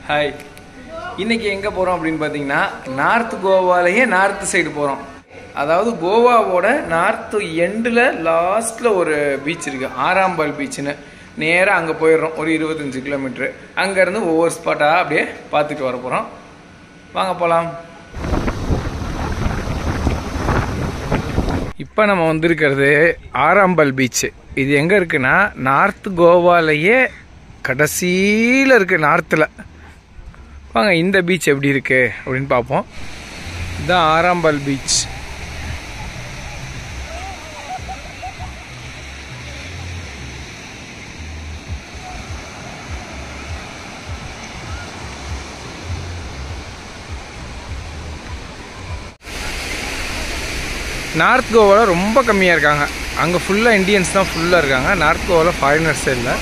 Hi, இன்றைக்கி எங்கே போகிறோம் அப்படின்னு பார்த்தீங்கன்னா நார்த் கோவாலேயே நார்த் சைடு போகிறோம். அதாவது கோவாவோட நார்த்து எண்டில் லாஸ்ட்டில் ஒரு பீச் இருக்குது, ஆராம்பால் பீச்சுன்னு. நேராக அங்கே போயிடுறோம், ஒரு 25 கிலோமீட்ரு. அங்கேருந்து ஒவ்வொரு ஸ்பாட்டாக அப்படியே பார்த்துட்டு வர போகிறோம். வாங்க போகலாம். இப்போ நம்ம வந்திருக்கிறது ஆராம்பால் பீச்சு. இது எங்கே இருக்குன்னா நார்த் கோவாலேயே கடைசியில் இருக்குது, நார்த்தில். வாங்க இந்த பீச் எப்படி இருக்கு அப்படின்னு பார்ப்போம். இதுதான் ஆராம்பால் பீச். நார்த் கோவாவில் ரொம்ப கம்மியாக இருக்காங்க. அங்கே ஃபுல்லாக இந்தியன்ஸ் தான் ஃபுல்லாக இருக்காங்க. நார்த் கோவாவில் ஃபாரினர்ஸே இல்லை.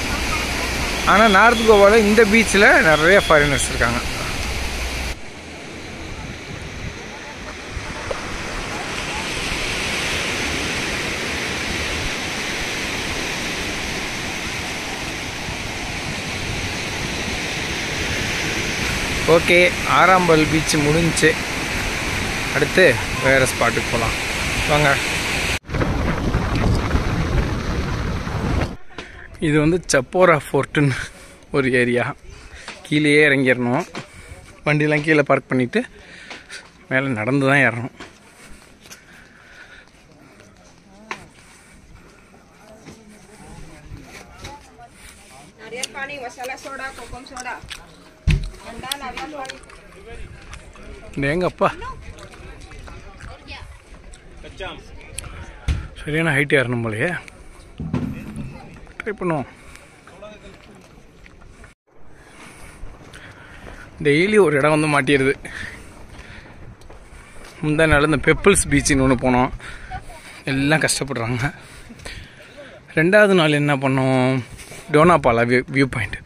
ஆனால் நார்த் கோவாவில் இந்த பீச்சில் நிறைய ஃபாரினர்ஸ் இருக்காங்க. ஓகே, ஆராம்பால் பீச் முடிஞ்சு அடுத்து வேறு ஸ்பாட்டுக்கு போகலாம். வாங்க. இது வந்து சப்போரா ஃபோர்ட்டுன்னு ஒரு ஏரியா. கீழே இறங்கிடணும். வண்டியெலாம் கீழே பார்க் பண்ணிவிட்டு மேலே நடந்து தான் ஏறணும். எங்கப்பா சரியான ஹைட் ஏறணும் போலையே. ட்ரை பண்ணுவோம். டெய்லி ஒரு இடம் வந்து மாட்டிடுது. முந்தா நாள் இந்த பெப்பிள்ஸ் பீச்சுன்னு ஒன்று போனோம். எல்லாம் கஷ்டப்படுறாங்க. ரெண்டாவது நாள் என்ன பண்ணோம், டோனாபாலா வியூ பாயிண்ட்.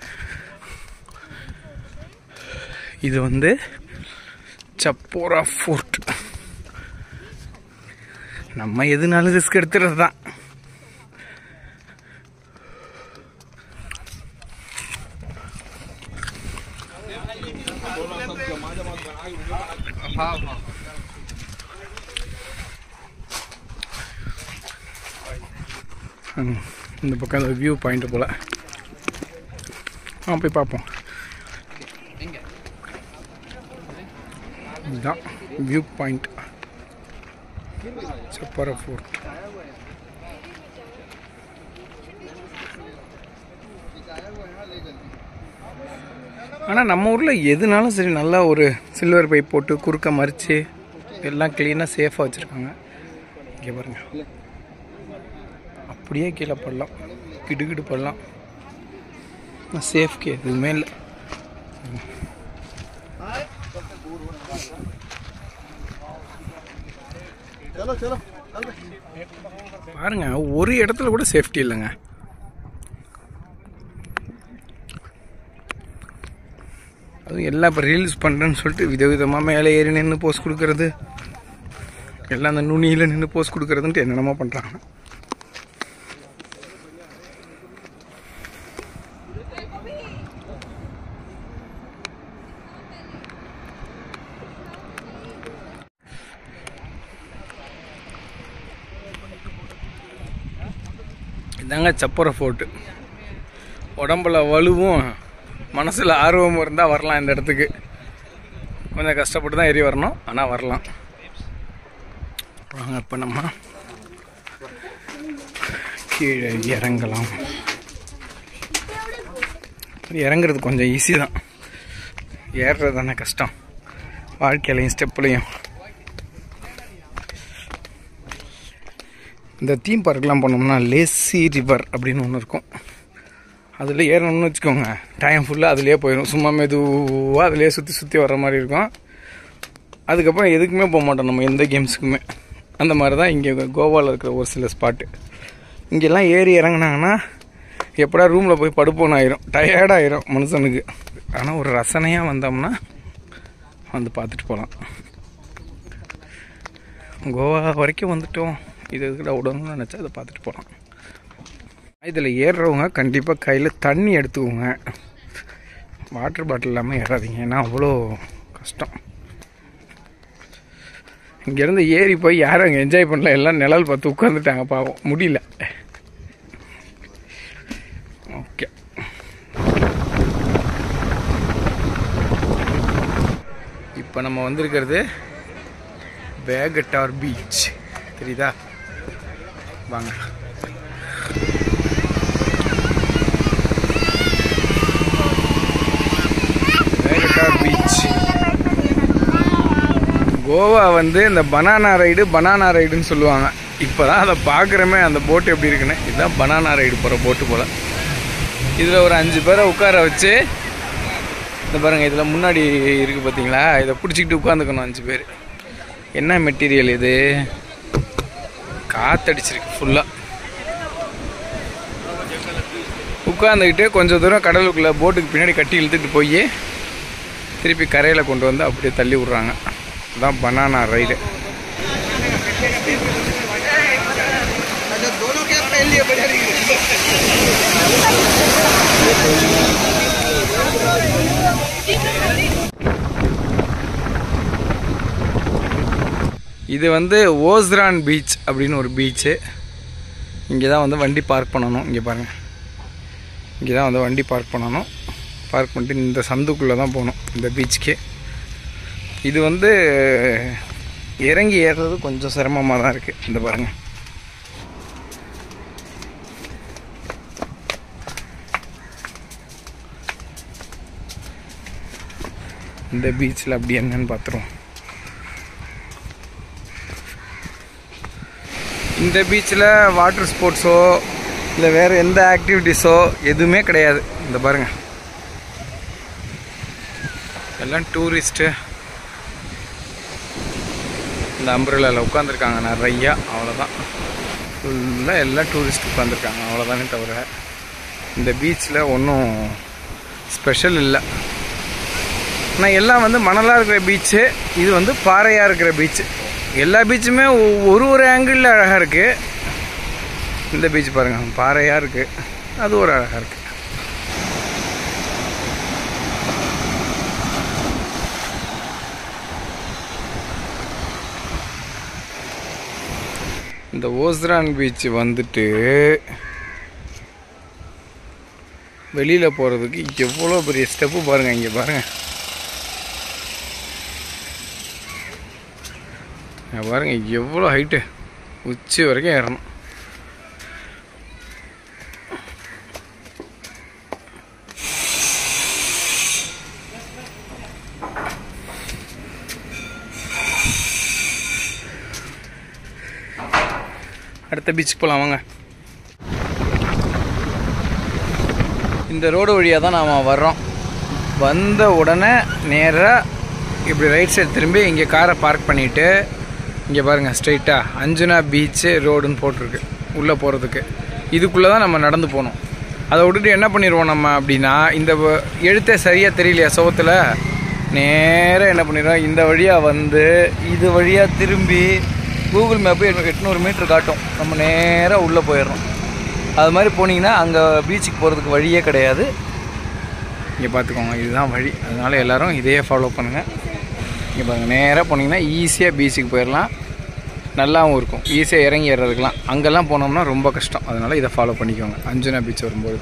இது வந்து சப்போரா ஃபோர்ட். நம்ம எதுனாலும் ரிஸ்க் எடுத்துறது தான். இந்த பக்கம் அந்த வியூ பாயிண்ட் போல் போய் பார்ப்போம். இதுதான் வியூ பாயிண்ட் சப்போரா ஃபோர்ட். ஆனால் நம்ம ஊரில் எதுனாலும் சரி நல்லா ஒரு சில்வர் பைப் போட்டு குறுக்க மறித்து எல்லாம் க்ளீனாக சேஃபாக வச்சுருக்காங்க. இங்கே பாருங்கள், அப்படியே கீழே படலாம், கிடுகிடு படலாம். சேஃப்க்கு எதுவுமே இல்லை. பாருங்க, ஒரு இடத்துல கூட சேஃப்டி இல்லைங்க. அதுவும் எல்லாம் இப்போ ரீல்ஸ் பண்ணுறேன்னு சொல்லிட்டு விதவிதமாக மேலே ஏறி நின்று போஸ்ட் கொடுக்கறது, எல்லாம் அந்த நுனியில் நின்று போஸ்ட் கொடுக்கறதுன்ட்டு என்னென்னமோ பண்ணுறாங்க. இதாங்க சப்போரா ஃபோர்ட்டு. உடம்புல வலுவும் மனசில் ஆர்வமும் இருந்தால் வரலாம் இந்த இடத்துக்கு. கொஞ்சம் கஷ்டப்பட்டு தான் ஏறி வரணும், ஆனால் வரலாம். வாங்க இப்போ நம்ம கீழே இறங்கலாம். இறங்குறது கொஞ்சம் ஈஸி தான், ஏறுறது தானே கஷ்டம். வாழ்க்கையிலையும் ஸ்டெப்லையும். இந்த தீம் பார்க்கெலாம் போனோம்னா லேசி ரிவர் அப்படின்னு ஒன்று இருக்கும். அதில் ஏறணும்னு வச்சுக்கோங்க, டைம் ஃபுல்லாக அதிலே போயிடும். சும்மா மெதுவாக அதிலே சுற்றி சுற்றி வர்ற மாதிரி இருக்கும். அதுக்கப்புறம் எதுக்குமே போக மாட்டோம் நம்ம, எந்த கேம்ஸுக்குமே. அந்த மாதிரி தான் இங்கே கோவாவில் இருக்கிற ஒரு சில ஸ்பாட்டு. இங்கெல்லாம் ஏறி இறங்கினாங்கன்னா எப்படா ரூமில் போய் படுப்போன்னு ஆயிரும், டயர்டாயிரும் மனுஷனுக்கு. ஆனால் ஒரு ரசனையாக வந்தோம்னா வந்து பார்த்துட்டு போகலாம். கோவா வரைக்கும் வந்துட்டோம். இது எதுக்கிட்ட விடணும்னு நினச்சா அதை பார்த்துட்டு போகலாம். இதில் ஏறுறவங்க கண்டிப்பாக கையில் தண்ணி எடுத்துக்கோங்க. வாட்டர் பாட்டில் இல்லாமல் ஏறாதீங்க, ஏன்னா அவ்வளோ கஷ்டம். இங்கேருந்து ஏறி போய் யாரும் அங்கே என்ஜாய் பண்ணல, எல்லாம் நிழல் பார்த்து உட்காந்துட்டாங்க, பாவம் முடியல. ஓகே, இப்போ நம்ம வந்திருக்கிறது வேகட்டார் பீச், தெரியுதா? வாங்க. வேகட்டார் பீச். கோவா வந்து இந்த பனானா ரைடுன்னு சொல்லுவாங்க. இப்போ தான் அதை பார்க்குறமே அந்த போட்டு எப்படி இருக்குன்னு. இதுதான் பனானா ரைடு போகிற போட்டு போல். இதில் ஒரு 5 பேரை உட்கார வச்சு, இந்த பாருங்கள் இதில் முன்னாடி இருக்குது பார்த்தீங்களா, இதை பிடிச்சிக்கிட்டு உட்காந்துக்கணும் 5 பேர். என்ன மெட்டீரியல் இது? காற்றடிச்சிருக்கு ஃபுல்லாக. உட்காந்துக்கிட்டு கொஞ்சம் தூரம் கடலுக்குள்ளே போட்டுக்கு பின்னாடி கட்டி இழுத்துட்டு போய் திருப்பி கரையில் கொண்டு வந்து அப்படியே தள்ளி விட்றாங்க. அதுதான் பனானா ரைடு. இது வந்து ஓஸ்ரான் பீச் அப்படின்னு ஒரு பீச்சு. இங்கே தான் வந்து வண்டி பார்க் பண்ணணும். இங்கே பாருங்கள், இங்கே தான் வந்து வண்டி பார்க் பண்ணணும். பார்க் பண்ணிட்டு இந்த சந்துக்குள்ளே தான் போகணும் இந்த பீச்சுக்கு. இது வந்து இறங்கி ஏறுறது கொஞ்சம் சிரமமாக தான் இருக்குது. இந்த பாருங்கள், இந்த பீச்சில் அப்படி என்னன்னு பார்த்துருவோம். இந்த பீச்சில் வாட்டர் ஸ்போர்ட்ஸோ இல்லை வேறு எந்த ஆக்டிவிட்டீஸோ எதுவுமே கிடையாது. இந்த பாருங்கள், எல்லாம் டூரிஸ்ட்டு இந்த அம்ப்ரெல்லாவில் உட்காந்துருக்காங்க நிறையா. அவ்வளோதான், ஃபுல்லாக எல்லாம் டூரிஸ்ட் உட்காந்துருக்காங்க, அவ்வளோதானே தவிர இந்த பீச்சில் ஒன்றும் ஸ்பெஷல் இல்லை. ஆனால் எல்லாம் வந்து மணலாக இருக்கிற பீச்சு, இது வந்து பாறையாக இருக்கிற பீச்சு. எல்லா பீச்சுமே ஒரு ஆங்கிளில் அழகாக இருக்குது. இந்த பீச் பாருங்கள், பாறையாக இருக்குது, அது ஒரு அழகாக இருக்குது. இந்த ஓஸ்ரான் பீச் வந்துட்டு வெளியில் போகிறதுக்கு எவ்வளோ பெரிய ஸ்டெப்பு பாருங்கள். இங்கே பாருங்கள், பாருங்கள் எவ்வளோ ஹைட்டு, உச்சி வரைக்கும் ஏறணும். அடுத்த பீச்சுக்கு போகலாம் வாங்க. இந்த ரோடு வழியாக தான் நாம் வர்றோம். வந்த உடனே நேராக இப்படி ரைட் சைடு திரும்பி இங்கே காரை பார்க் பண்ணிவிட்டு இங்கே பாருங்கள், ஸ்ட்ரைட்டாக அஞ்சுனா பீச்சு ரோடுன்னு போட்டிருக்கு உள்ளே போகிறதுக்கு. இதுக்குள்ளே தான் நம்ம நடந்து போகணும். அதை விட்டுட்டு என்ன பண்ணிடுவோம் நம்ம அப்படின்னா, இந்த எழுத்தே சரியாக தெரியலையா சோகத்தில், நேராக என்ன பண்ணிடுவோம், இந்த வழியாக வந்து இது வழியாக திரும்பி கூகுள் மேப்பு 800 மீட்டர் காட்டும், நம்ம நேராக உள்ளே போயிடுறோம். அது மாதிரி போனீங்கன்னா அங்கே பீச்சுக்கு போகிறதுக்கு வழியே கிடையாது. இங்கே பார்த்துக்கோங்க, இதுதான் வழி. அதனால் எல்லோரும் இதையே ஃபாலோ பண்ணுங்கள். இங்கே பாருங்கள், நேராக போனீங்கன்னா ஈஸியாக பீச்சுக்கு போயிடலாம். நல்லாவும் இருக்கும், ஈஸியாக இறங்கி ஏறுறதுக்கெலாம். அங்கெல்லாம் போனோம்னா ரொம்ப கஷ்டம். அதனால் இதை ஃபாலோ பண்ணிக்கோங்க அஞ்சுனா பீச் வரும்போது.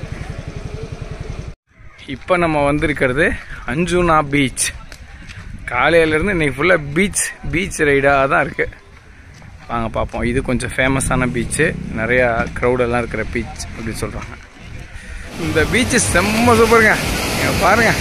இப்போ நம்ம வந்திருக்கிறது அஞ்சுனா பீச். காலையிலேருந்து இன்றைக்கி ஃபுல்லாக பீச் ரைடாக தான் இருக்குது. வாங்க பார்ப்போம். இது கொஞ்சம் ஃபேமஸான பீச்சு, நிறையா க்ரௌடெல்லாம் இருக்கிற பீச் அப்படின்னு சொல்கிறாங்க. இந்த பீச்சு செம்ம சூப்பருங்க, பாருங்கள்.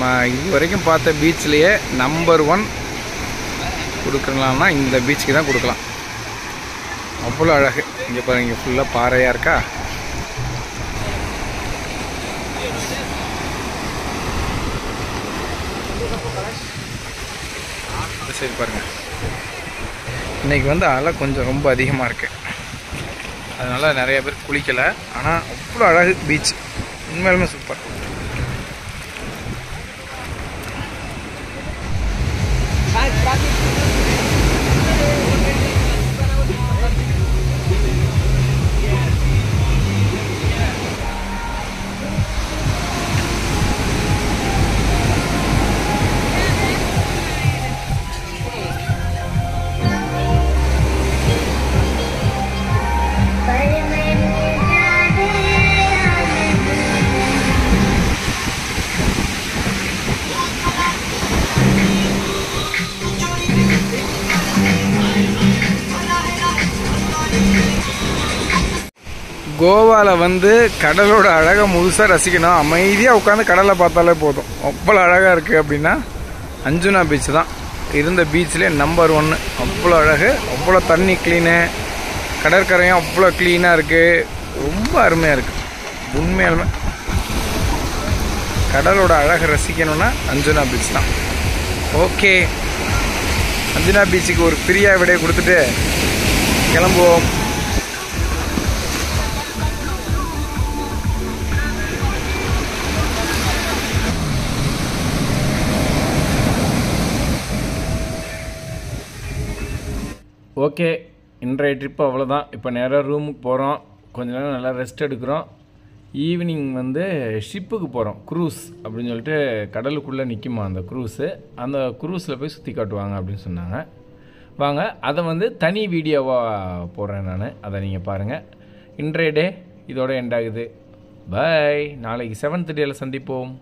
நம்ம இது வரைக்கும் பார்த்த பீச்லேயே நம்பர் 1 கொடுக்கலாம்னா இந்த பீச்சுக்கு தான் கொடுக்கலாம். அவ்வளோ அழகு. இங்கே பாருங்க, இங்கே ஃபுல்லாக பாறையாக இருக்கா. சரி பாருங்கள், இன்றைக்கி வந்து அலை கொஞ்சம் ரொம்ப அதிகமாக இருக்குது, அதனால் நிறைய பேர் குளிக்கலை. ஆனால் அவ்வளோ அழகு பீச், உண்மையிலுமே சூப்பர். கோவாவில் வந்து கடலோட அழகை முழுசாக ரசிக்கணும், அமைதியாக உட்காந்து கடலை பார்த்தாலே போதும், அவ்வளோ அழகாக இருக்குது. அப்படின்னா அஞ்சுனா பீச் தான் இருந்த பீச்லேயே நம்பர் 1. அவ்வளோ அழகு, அவ்வளோ தண்ணி க்ளீனு, கடற்கரையும் அவ்வளோ க்ளீனாக இருக்குது, ரொம்ப அருமையாக இருக்குது. உண்மையாலுமே கடலோட அழகை ரசிக்கணுன்னா அஞ்சுனா பீச் தான். ஓகே, அஞ்சுனா பீச்சுக்கு ஒரு ஃப்ரீயாக விடையை கொடுத்துட்டு கிளம்புவோம். ஓகே, இன்றைய ட்ரிப்பு அவ்வளோதான். இப்போ நேராக ரூமுக்கு போகிறோம், கொஞ்ச நேரம் நல்லா ரெஸ்ட் எடுக்கிறோம். ஈவினிங் வந்து ஷிப்புக்கு போகிறோம், க்ரூஸ் அப்படின்னு சொல்லிட்டு கடலுக்குள்ளே நிற்குமா அந்த க்ரூஸு. அந்த க்ரூஸில் போய் சுற்றி காட்டுவாங்க அப்படின்னு சொன்னாங்க. வாங்க, அதை வந்து தனி வீடியோவாக போடுறேன் நான், அதை நீங்கள் பாருங்கள். இன்றைய டே இதோட எண்ட் ஆகுது. பாய், நாளைக்கு 7:30 சந்திப்போம்.